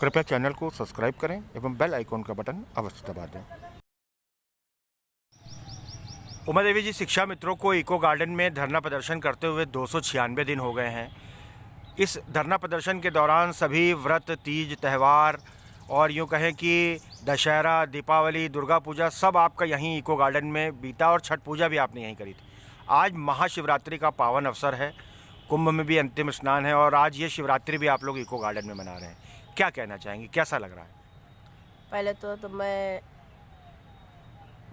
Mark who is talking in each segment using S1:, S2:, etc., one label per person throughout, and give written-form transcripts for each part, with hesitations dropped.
S1: कृपया चैनल को सब्सक्राइब करें एवं बेल आइकॉन का बटन अवश्य दबा दें। उमा देवी जी, शिक्षा मित्रों को इको गार्डन में धरना प्रदर्शन करते हुए 296 दिन हो गए हैं। इस धरना प्रदर्शन के दौरान सभी व्रत, तीज, त्यौहार और यूँ कहें कि दशहरा, दीपावली, दुर्गा पूजा सब आपका यहीं इको गार्डन में बीता और छठ पूजा भी आपने यहीं करी थी। आज महाशिवरात्रि का पावन अवसर है, कुंभ में भी अंतिम स्नान है और आज ये शिवरात्रि भी आप लोग इको गार्डन में मना रहे हैं। क्या कहना चाहेंगे, कैसा लग रहा है?
S2: पहले तो मैं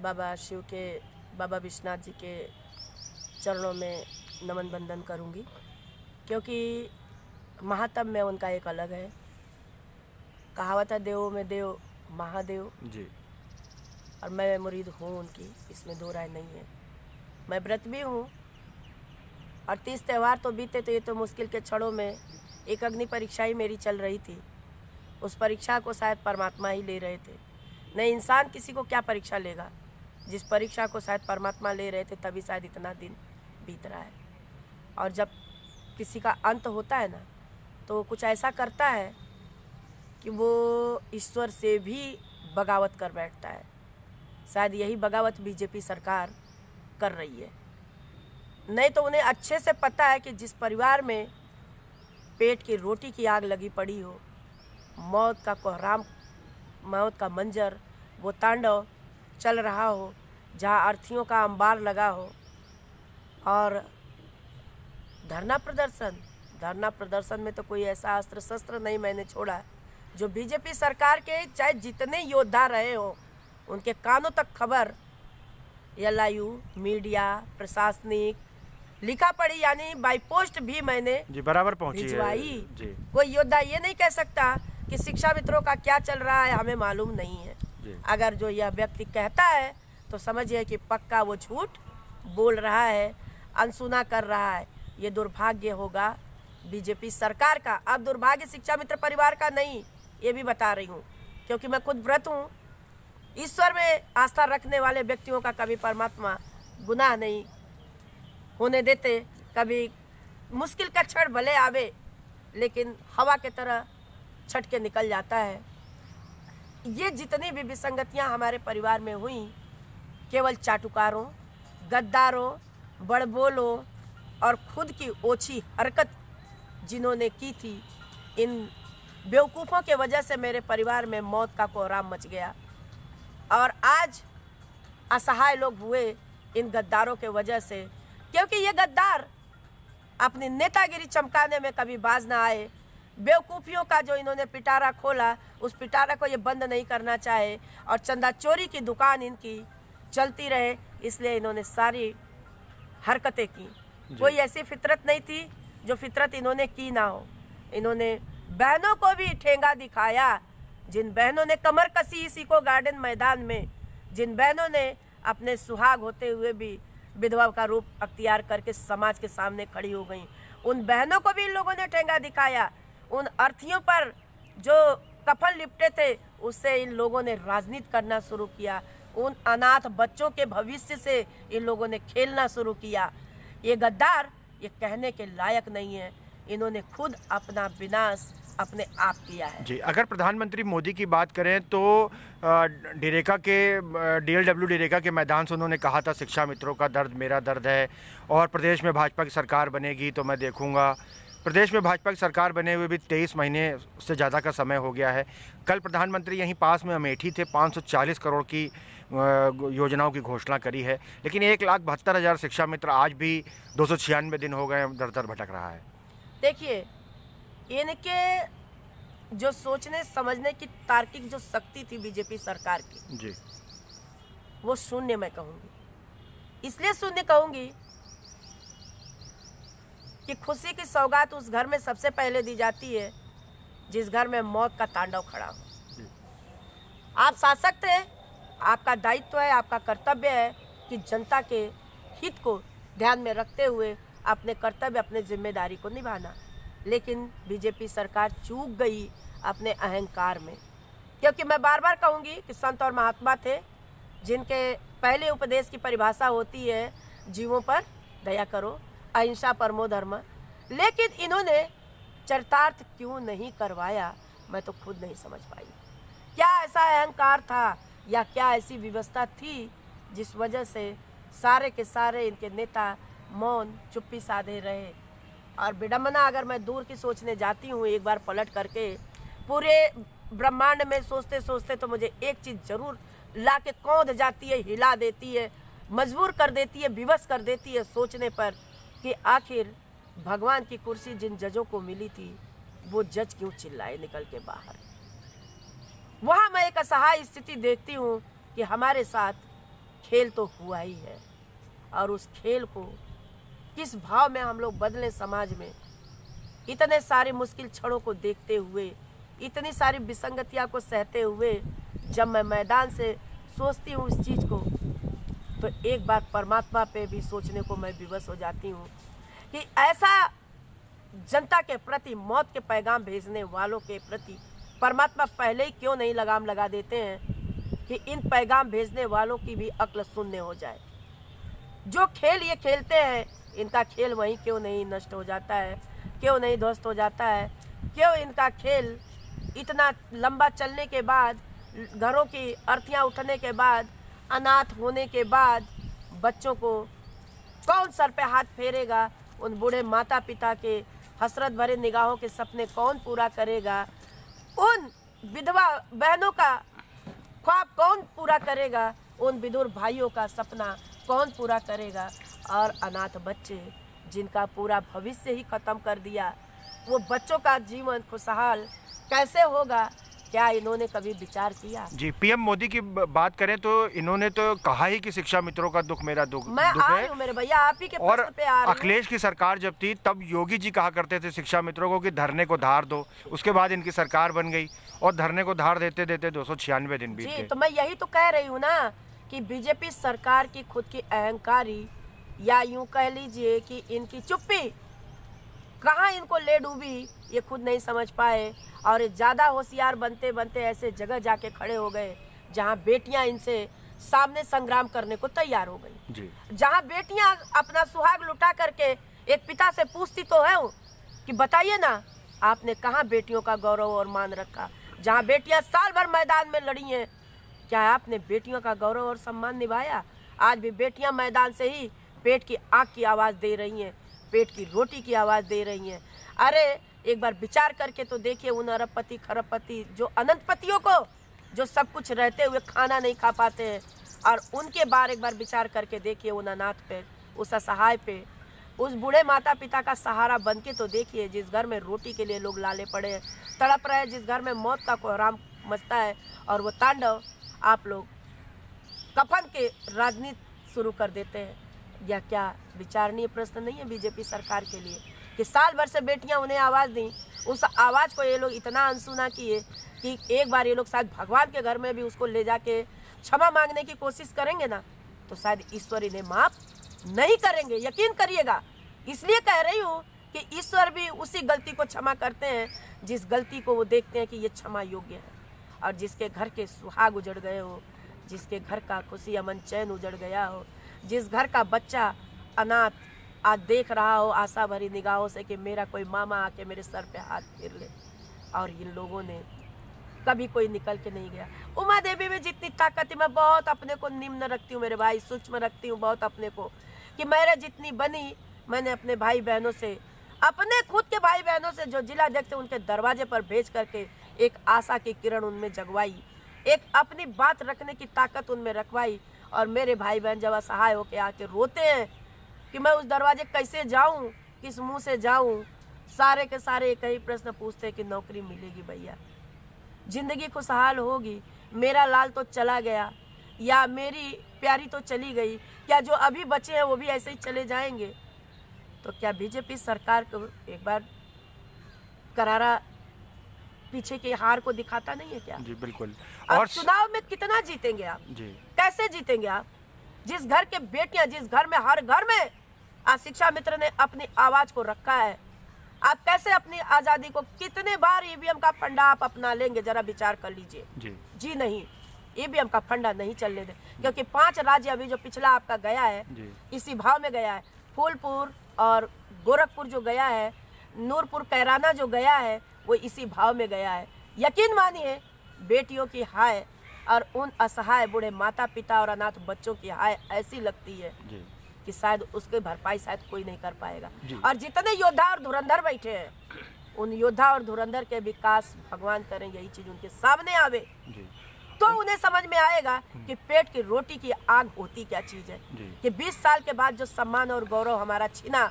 S2: बाबा शिव के, बाबा विश्वनाथ जी के चरणों में नमन बंदन करूंगी, क्योंकि महात्म में उनका एक अलग है। कहावत है, देवों में देव महादेव
S1: जी।
S2: और मैं मुरीद हूँ उनकी, इसमें दो राय नहीं है। मैं व्रत भी हूँ और 30 त्यौहार तो बीते, तो ये तो मुश्किल के क्षणों में एक अग्नि परीक्षा ही मेरी चल रही थी। उस परीक्षा को शायद परमात्मा ही ले रहे थे। नहीं, इंसान किसी को क्या परीक्षा लेगा? जिस परीक्षा को शायद परमात्मा ले रहे थे, तभी शायद इतना दिन बीत रहा है। और जब किसी का अंत होता है ना, तो कुछ ऐसा करता है कि वो ईश्वर से भी बगावत कर बैठता है। शायद यही बगावत बीजेपी सरकार कर रही है। नहीं तो उन्हें अच्छे से पता है कि जिस परिवार में पेट की रोटी की आग लगी पड़ी हो, मौत का कोहराम, मौत का मंजर, वो तांडव चल रहा हो, जहाँ अर्थियों का अंबार लगा हो, और धरना प्रदर्शन में तो कोई ऐसा अस्त्र शस्त्र नहीं मैंने छोड़ा जो बीजेपी सरकार के चाहे जितने योद्धा रहे हो उनके कानों तक खबर, एलआईयू, मीडिया, प्रशासनिक, लिखा पढ़ी यानी बाई पोस्ट भी मैंने
S1: जी बराबर पहुंची
S2: भिजवाई।
S1: जी।
S2: कोई योद्धा ये नहीं कह सकता कि शिक्षा मित्रों का क्या चल रहा है हमें मालूम नहीं है। अगर जो यह व्यक्ति कहता है तो समझिए कि पक्का वो झूठ बोल रहा है, अनसुना कर रहा है। ये दुर्भाग्य होगा बीजेपी सरकार का। अब दुर्भाग्य शिक्षा मित्र परिवार का नहीं, ये भी बता रही हूँ, क्योंकि मैं खुद व्रत हूँ। ईश्वर में आस्था रखने वाले व्यक्तियों का कभी परमात्मा गुनाह नहीं होने देते। कभी मुश्किल का क्षण भले आवे, लेकिन हवा के तरह छट के निकल जाता है। ये जितनी भी विसंगतियां हमारे परिवार में हुई, केवल चाटुकारों, गद्दारों, बड़बोलों और खुद की ओछी हरकत जिन्होंने की थी, इन बेवकूफ़ों के वजह से मेरे परिवार में मौत का कोहराम मच गया। और आज असहाय लोग हुए इन गद्दारों के वजह से, क्योंकि ये गद्दार अपनी नेतागिरी चमकाने में कभी बाज ना आए। बेवकूफ़ियों का जो इन्होंने पिटारा खोला, उस पिटारा को ये बंद नहीं करना चाहे और चंदा चोरी की दुकान इनकी चलती रहे, इसलिए इन्होंने सारी हरकतें की। कोई ऐसी फितरत नहीं थी जो फितरत इन्होंने की ना हो। इन्होंने बहनों को भी ठेंगा दिखाया। जिन बहनों ने कमर कसी इसी को गार्डन मैदान में, जिन बहनों ने अपने सुहाग होते हुए भी विधवा का रूप अख्तियार करके समाज के सामने खड़ी हो गई, उन बहनों को भी इन लोगों ने ठेंगा दिखाया। उन अर्थियों पर जो कफन लिपटे थे, उससे इन लोगों ने राजनीति करना शुरू किया। उन अनाथ बच्चों के भविष्य से इन लोगों ने खेलना शुरू किया। ये गद्दार ये कहने के लायक नहीं है। इन्होंने खुद अपना विनाश अपने आप किया है।
S1: जी, अगर प्रधानमंत्री मोदी की बात करें तो डीरेका के DLW डीरेका के मैदान से उन्होंने कहा था, शिक्षा मित्रों का दर्द मेरा दर्द है और प्रदेश में भाजपा की सरकार बनेगी तो मैं देखूंगा। प्रदेश में भाजपा की सरकार बने हुए भी 23 महीने से ज़्यादा का समय हो गया है। कल प्रधानमंत्री यहीं पास में अमेठी थे, 540 करोड़ की योजनाओं की घोषणा करी है, लेकिन 1,72,000 शिक्षा मित्र आज भी 296 दिन हो गए दर दर भटक रहा है।
S2: देखिए, इनके जो सोचने समझने की तार्किक जो शक्ति थी बीजेपी सरकार की
S1: जी,
S2: वो शून्य मैं कहूँगी। इसलिए शून्य कहूँगी कि खुशी की सौगात उस घर में सबसे पहले दी जाती है जिस घर में मौत का तांडव खड़ा हो। आप शासक थे, आपका दायित्व है, आपका कर्तव्य है कि जनता के हित को ध्यान में रखते हुए अपने कर्तव्य, अपने जिम्मेदारी को निभाना। लेकिन बीजेपी सरकार चूक गई अपने अहंकार में, क्योंकि मैं बार बार कहूँगी कि संत और महात्मा थे जिनके पहले उपदेश की परिभाषा होती है जीवों पर दया करो, अहिंसा परमो धर्म। लेकिन इन्होंने चरितार्थ क्यों नहीं करवाया मैं तो खुद नहीं समझ पाई। क्या ऐसा अहंकार था या क्या ऐसी व्यवस्था थी जिस वजह से सारे के सारे इनके नेता मौन चुप्पी साधे रहे। और विडम्बना अगर मैं दूर की सोचने जाती हूँ एक बार पलट करके, पूरे ब्रह्मांड में सोचते सोचते तो मुझे एक चीज़ जरूर ला के कौंध जाती है, हिला देती है, मजबूर कर देती है, विवश कर देती है सोचने पर कि आखिर भगवान की कुर्सी जिन जजों को मिली थी वो जज क्यों चिल्लाए निकल के बाहर। वहाँ मैं एक असहाय स्थिति देखती हूँ कि हमारे साथ खेल तो हुआ ही है और उस खेल को किस भाव में हम लोग बदले समाज में। इतने सारे मुश्किल क्षणों को देखते हुए, इतनी सारी विसंगतियाँ को सहते हुए जब मैं मैदान से सोचती हूँ इस चीज़ को, तो एक बार परमात्मा पे भी सोचने को मैं विवश हो जाती हूँ कि ऐसा जनता के प्रति, मौत के पैगाम भेजने वालों के प्रति परमात्मा पहले ही क्यों नहीं लगाम लगा देते हैं कि इन पैगाम भेजने वालों की भी अक्ल शून्य हो जाए। जो खेल ये खेलते हैं इनका खेल वहीं क्यों नहीं नष्ट हो जाता है, क्यों नहीं ध्वस्त हो जाता है, क्यों इनका खेल इतना लंबा चलने के बाद, घरों की अर्थियाँ उठने के बाद, अनाथ होने के बाद बच्चों को कौन सर पे हाथ फेरेगा, उन बूढ़े माता पिता के हसरत भरे निगाहों के सपने कौन पूरा करेगा, उन विधवा बहनों का ख्वाब कौन पूरा करेगा, उन विधुर भाइयों का सपना कौन पूरा करेगा। और अनाथ बच्चे जिनका पूरा भविष्य ही खत्म कर दिया, वो बच्चों का जीवन खुशहाल कैसे होगा, क्या इन्होंने कभी विचार किया?
S1: जी, पीएम मोदी की बात करें तो इन्होंने तो कहा ही कि शिक्षा मित्रों का दुख मेरा दुख
S2: मैं
S1: दुख
S2: आ
S1: है।
S2: रही हूँ मेरे भैया, आप ही के
S1: और
S2: प्रश्न पे आ रही हूँ।
S1: अखिलेश की सरकार जब थी तब योगी जी कहा करते थे शिक्षा मित्रों को कि धरने को धार दो। उसके बाद इनकी सरकार बन गई और धरने को धार देते देते 296 दिन बीत
S2: जी,
S1: गए।
S2: तो मैं यही तो कह रही हूँ ना कि बीजेपी सरकार की खुद की अहंकारी, या यूं कह लीजिए कि इनकी चुप्पी कहाँ इनको ले डूबी ये खुद नहीं समझ पाए। और ये ज़्यादा होशियार बनते बनते ऐसे जगह जाके खड़े हो गए जहाँ बेटियाँ इनसे सामने संग्राम करने को तैयार हो गई
S1: जी।
S2: जहाँ बेटियाँ अपना सुहाग लुटा करके एक पिता से पूछती तो है कि बताइए ना आपने कहाँ बेटियों का गौरव और मान रखा। जहाँ बेटियाँ साल भर मैदान में लड़ी हैं, क्या आपने बेटियों का गौरव और सम्मान निभाया? आज भी बेटियाँ मैदान से ही पेट की आग की आवाज़ दे रही हैं, पेट की रोटी की आवाज़ दे रही हैं। अरे एक बार विचार करके तो देखिए उन अरबपति खरबपति जो अनंतपतियों को जो सब कुछ रहते हुए खाना नहीं खा पाते हैं, और उनके बार एक बार विचार करके देखिए उन अनाथ पे, उस असहाय पे, उस बूढ़े माता पिता का सहारा बन के तो देखिए। जिस घर में रोटी के लिए लोग लाले पड़े हैं, तड़प रहे हैं, जिस घर में मौत का कोहराम मचता है और वो तांडव आप लोग कफन के राजनीति शुरू कर देते हैं। या क्या विचारणीय प्रश्न नहीं है बीजेपी सरकार के लिए कि साल भर से बेटियां उन्हें आवाज़ दी, उस आवाज़ को ये लोग इतना अनसुना किए कि एक बार ये लोग शायद भगवान के घर में भी उसको ले जाके क्षमा मांगने की कोशिश करेंगे ना, तो शायद ईश्वर इन्हें माफ़ नहीं करेंगे। यकीन करिएगा, इसलिए कह रही हूँ कि ईश्वर भी उसी गलती को क्षमा करते हैं जिस गलती को वो देखते हैं कि ये क्षमा योग्य है। और जिसके घर के सुहाग उजड़ गए हो, जिसके घर का खुशी अमन चैन उजड़ गया हो, जिस घर का बच्चा अनाथ आज देख रहा हो आशा भरी निगाहों से कि मेरा कोई मामा आके मेरे सर पे हाथ फेर ले, और इन लोगों ने कभी कोई निकल के नहीं गया। उमा देवी में जितनी ताकत है, मैं बहुत अपने को निम्न रखती हूँ मेरे भाई, सूक्ष्म रखती हूँ बहुत अपने को, कि मेरे जितनी बनी मैंने अपने भाई बहनों से, अपने खुद के भाई बहनों से जो जिला अध्यक्ष थे उनके दरवाजे पर भेज करके एक आशा की किरण उनमें जगवाई, एक अपनी बात रखने की ताकत उनमें रखवाई। और मेरे भाई बहन जब असहाय होके आके रोते हैं कि मैं उस दरवाजे कैसे जाऊं, किस मुंह से जाऊं, सारे के सारे एक ही प्रश्न पूछते हैं कि नौकरी मिलेगी भैया, जिंदगी खुशहाल होगी, मेरा लाल तो चला गया या मेरी प्यारी तो चली गई, क्या जो अभी बचे हैं वो भी ऐसे ही चले जाएंगे? तो क्या बीजेपी सरकार को एक बार करारा पीछे की हार को दिखाता नहीं है क्या?
S1: जी बिल्कुल।
S2: और चुनाव में कितना जीतेंगे आप?
S1: जी
S2: कैसे जीतेंगे आप? जिस घर के बेटियां, जिस घर में हर घर में आज शिक्षा मित्र ने अपनी आवाज को रखा है, आप कैसे अपनी आजादी को, कितने बार ईवीएम का फंडा आप अपना लेंगे? जरा विचार कर लीजिए। जी नहीं, ईवीएम का फंडा नहीं चलने दें, क्योंकि 5 राज्य अभी जो पिछला आपका गया है इसी भाव में गया है। फूलपुर और गोरखपुर जो गया है, नूरपुर कैराना जो गया है वो इसी भाव में गया है। यकीन मानिए बेटियों की हाय और उन असहाय बूढ़े माता पिता और अनाथ बच्चों की हाय ऐसी लगती है
S1: जी
S2: कि शायद उसके भरपाई शायद कोई नहीं कर पाएगा।
S1: जी।
S2: और जितने योद्धा और धुरंधर बैठे हैं उन योद्धा और धुरंधर के विकास भगवान करें यही चीज उनके सामने आवे
S1: जी
S2: तो उन्हें समझ में आएगा कि पेट की रोटी की आग होती क्या चीज है।
S1: जी।
S2: कि 20 साल के बाद जो सम्मान और गौरव हमारा छिना,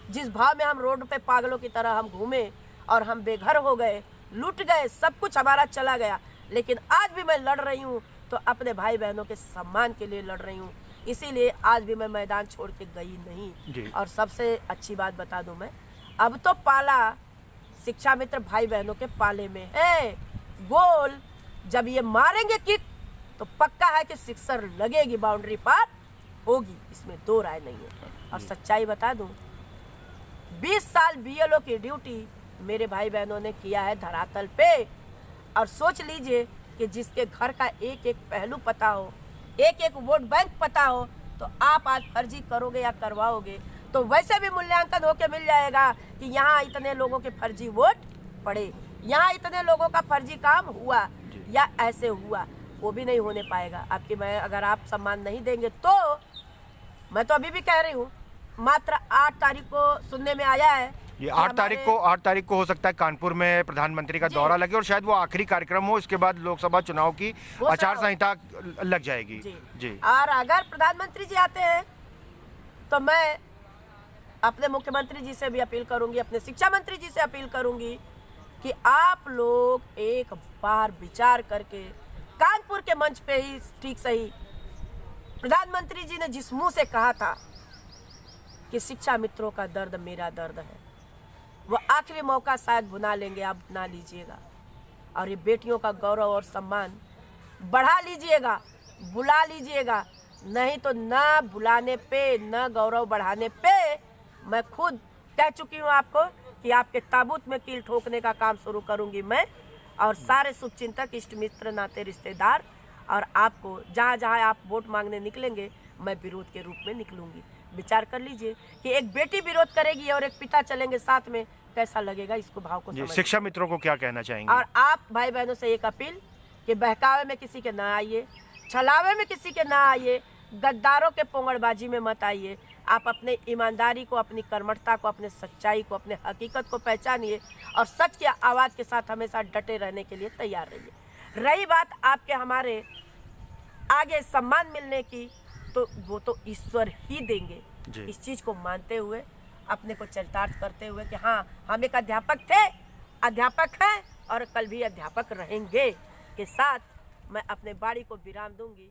S2: जिस भाव में हम रोड पे पागलों की तरह हम घूमे और हम बेघर हो गए, लूट गए, सब कुछ हमारा चला गया, लेकिन आज भी मैं लड़ रही हूँ तो अपने भाई बहनों के सम्मान के लिए लड़ रही हूँ। इसीलिए आज भी मैं मैदान छोड़ के गई नहीं।
S1: जी।
S2: और सबसे अच्छी बात बता दूं मैं, अब तो पाला शिक्षा मित्र भाई बहनों के पाले में है। गोल जब ये मारेंगे किक तो पक्का है कि सिक्सर लगेगी, बाउंड्री पार होगी, इसमें दो राय नहीं है। और सच्चाई बता दूं, 20 साल बीएलओ की ड्यूटी मेरे भाई बहनों ने किया है धरातल पे। और सोच लीजिए कि जिसके घर का एक एक पहलू पता हो, एक एक वोट बैंक पता हो, तो आप आज फर्जी करोगे या करवाओगे तो वैसे भी मूल्यांकन होके मिल जाएगा कि यहाँ इतने लोगों के फर्जी वोट पड़े, यहाँ इतने लोगों का फर्जी काम हुआ या ऐसे हुआ, वो भी नहीं होने पाएगा आपकी। मैं अगर आप सम्मान नहीं देंगे तो मैं तो अभी भी कह रही हूँ, मात्र 8 तारीख को सुनने में आया है
S1: ये 8 तारीख को हो सकता है कानपुर में प्रधानमंत्री का दौरा लगे और शायद वो आखिरी कार्यक्रम हो, इसके बाद लोकसभा चुनाव की आचार संहिता लग जाएगी। जी।
S2: और अगर प्रधानमंत्री जी आते हैं तो मैं अपने मुख्यमंत्री जी से भी अपील करूंगी, अपने शिक्षा मंत्री जी से अपील करूंगी कि आप लोग एक बार विचार करके कानपुर के मंच पे ही ठीक सही प्रधानमंत्री जी ने जिस मुंह से कहा था कि शिक्षा मित्रों का दर्द मेरा दर्द है, वो आखिरी मौका शायद भुना लेंगे, आप भुना लीजिएगा और ये बेटियों का गौरव और सम्मान बढ़ा लीजिएगा, बुला लीजिएगा। नहीं तो न बुलाने पे न गौरव बढ़ाने पे मैं खुद कह चुकी हूँ आपको कि आपके ताबूत में कील ठोकने का काम शुरू करूंगी मैं और सारे शुभचिंतक, इष्ट मित्र, नाते रिश्तेदार और आपको जहाँ जहाँ आप वोट मांगने निकलेंगे मैं विरोध के रूप में निकलूंगी। विचार कर लीजिए कि एक बेटी विरोध करेगी और एक पिता चलेंगे साथ में, कैसा लगेगा, इसको भाव को समझिए।
S1: शिक्षा मित्रों को क्या कहना चाहेंगे?
S2: और आप भाई बहनों से एक अपील कि बहकावे में किसी के ना आइए, छलावे में किसी के ना आइए, गद्दारों के पोंगड़बाजी में मत आइए। आप अपने ईमानदारी को, अपनी कर्मठता को, अपने सच्चाई को, अपने हकीकत को पहचानिए और सच की आवाज़ के साथ हमेशा डटे रहने के लिए तैयार रहिए। रही बात आपके हमारे आगे सम्मान मिलने की, तो वो तो ईश्वर ही देंगे। इस चीज़ को मानते हुए, अपने को चरितार्थ करते हुए कि हाँ हम एक अध्यापक थे, अध्यापक हैं और कल भी अध्यापक रहेंगे के साथ मैं अपने बाड़ी को विराम दूंगी।